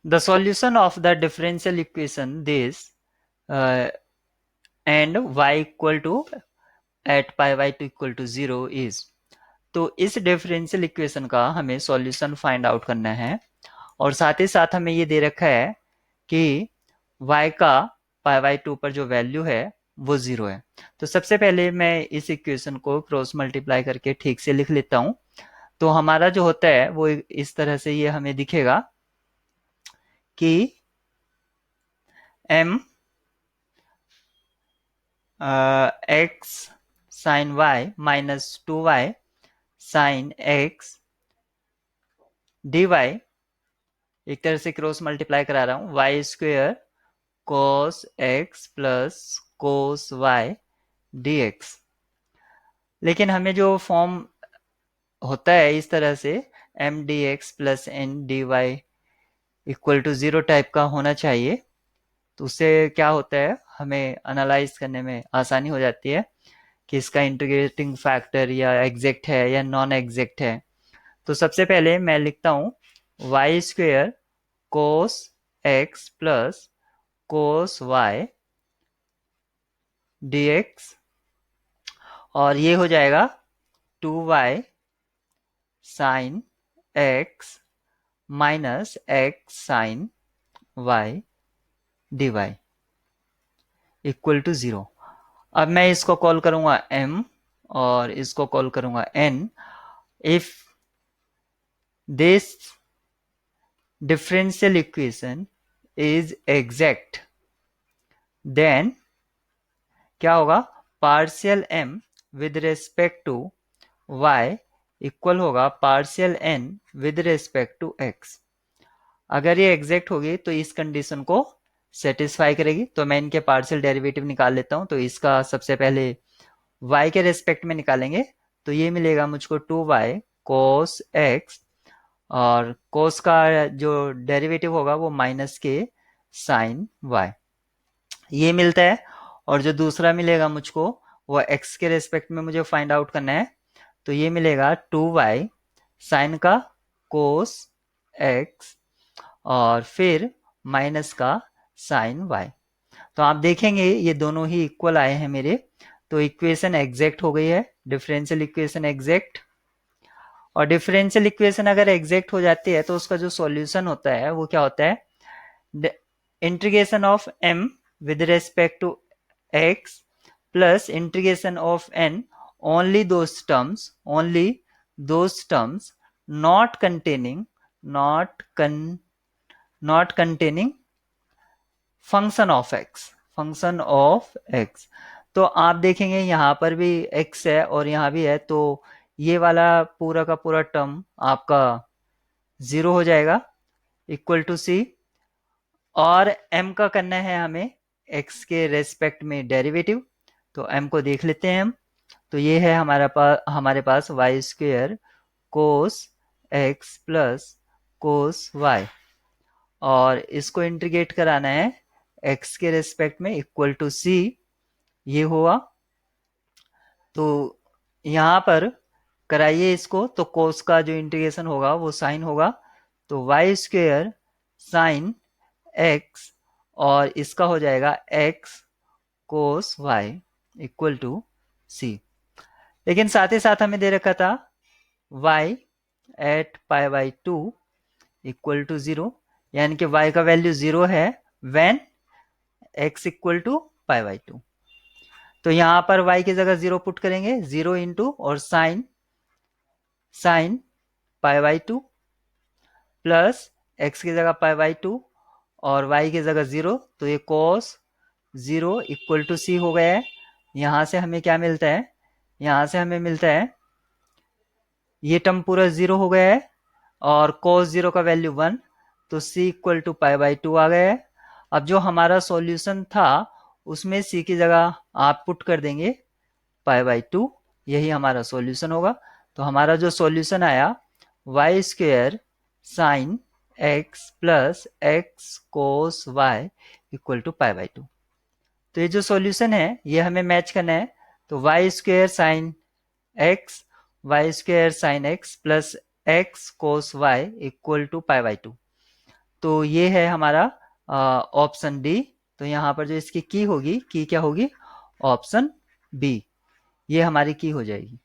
The solution of the differential equation this and y equal to at pi by 2 equal to 0 is, तो इस differential equation का हमें solution find out करना है और साथ ही साथ हमें ये दे रखा है कि y का पाई बाई 2 पर जो वैल्यू है वो 0 है। तो सबसे पहले मैं इस इक्वेशन को क्रॉस मल्टीप्लाई करके ठीक से लिख लेता हूं। तो हमारा जो होता है वो इस तरह से ये हमें दिखेगा कि m x sine y minus 2y sine x dy, एक तरह से क्रॉस मल्टीप्लाई करा रहा हूं, Y square cos x plus cos y dx। लेकिन हमें जो फॉर्म होता है इस तरह से M D X plus N D Y equal to 0 type का होना चाहिए। तो उससे क्या होता है, हमें एनालाइज करने में आसानी हो जाती है कि इसका इंटीग्रेटिंग फैक्टर या एग्जैक्ट है या नॉन एग्जैक्ट है। तो सबसे पहले मैं लिखता हूँ Y square cos X plus cos Y D X, और ये हो जाएगा 2y sine X minus X sine y dy equal to 0। अब मैं इसको कॉल करूंगा m और इसको कॉल करूंगा n। If this differential equation is exact then क्या होगा, partial m with respect to y equal होगा partial n with respect to x। अगर ये एग्जैक्ट होगी तो इस कंडीशन को सेटिस्फाई करेगी। तो मैं इनके पार्शियल डेरिवेटिव निकाल लेता हूं। तो इसका सबसे पहले y के रेस्पेक्ट में निकालेंगे तो ये मिलेगा मुझको 2y cos x, और cos का जो डेरिवेटिव होगा वो माइनस के साइन y, ये मिलता है। और जो दूसरा मिलेगा मुझको वो x के रेस्पेक्ट में मुझे फाइंड आउट करना है। तो ये मिलेगा 2y साइन का cos x और फिर माइनस का साइन y। तो आप देखेंगे ये दोनों ही इक्वल आए हैं मेरे। तो इक्वेशन एग्जैक्ट हो गई है, डिफरेंशियल इक्वेशन एग्जैक्ट। और डिफरेंशियल इक्वेशन अगर एग्जैक्ट हो जाती है तो उसका जो सॉल्यूशन होता है वो क्या होता है, integration of m with respect to x plus integration of n only those terms not containing not containing function of x। तो आप देखेंगे यहाँ पर भी x है और यहाँ भी है, तो ये वाला पूरा का पूरा टर्म आपका 0 हो जाएगा इक्वल टू c। और m का करना है हमें x के रेस्पेक्ट में डेरिवेटिव। तो m को देख लेते हैं हम। तो ये है हमारे पास Y square cos X plus cos Y, और इसको इंटीग्रेट कराना है x के रेस्पेक्ट में इक्वल टू c, ये हुआ। तो यहाँ पर कराइए इसको, तो कोस का जो इंटीग्रेशन होगा वो साइन होगा। तो वाई स्क्वेयर साइन एक्स और इसका हो जाएगा x cos Y equal to c। लेकिन साथ ही साथ हमें दे रखा था y at pi by 2 equal to 0, यानी कि y का वैल्यू 0 है when x equal to pi by 2। तो यहां पर y की जगह 0 पुट करेंगे, 0 इंटू और sine pi by 2 plus x की जगह पाई बाई 2 और y की जगह 0, तो ये cos 0 इक्वल टू c हो गया है। यहां से हमें क्या मिलता है, यहां से हमें मिलता है ये टर्म पूरा 0 हो गया है और cos 0 का वैल्यू 1, तो c equal to pi by 2 आ गया है। अब जो हमारा सॉल्यूशन था उसमें c की जगह आप पुट कर देंगे पाई बाई 2, यही हमारा सॉल्यूशन होगा। तो हमारा जो सॉल्यूशन आया Y square sine X plus X cos Y equal to pi by 2। तो ये जो सॉल्यूशन है ये हमें मैच करना है। तो Y square sine X plus X cos Y equal to pi by 2। तो ये है हमारा ऑप्शन डी। तो यहाँ पर जो इसकी की होगी, की क्या होगी, ऑप्शन बी, ये हमारी की हो जाएगी।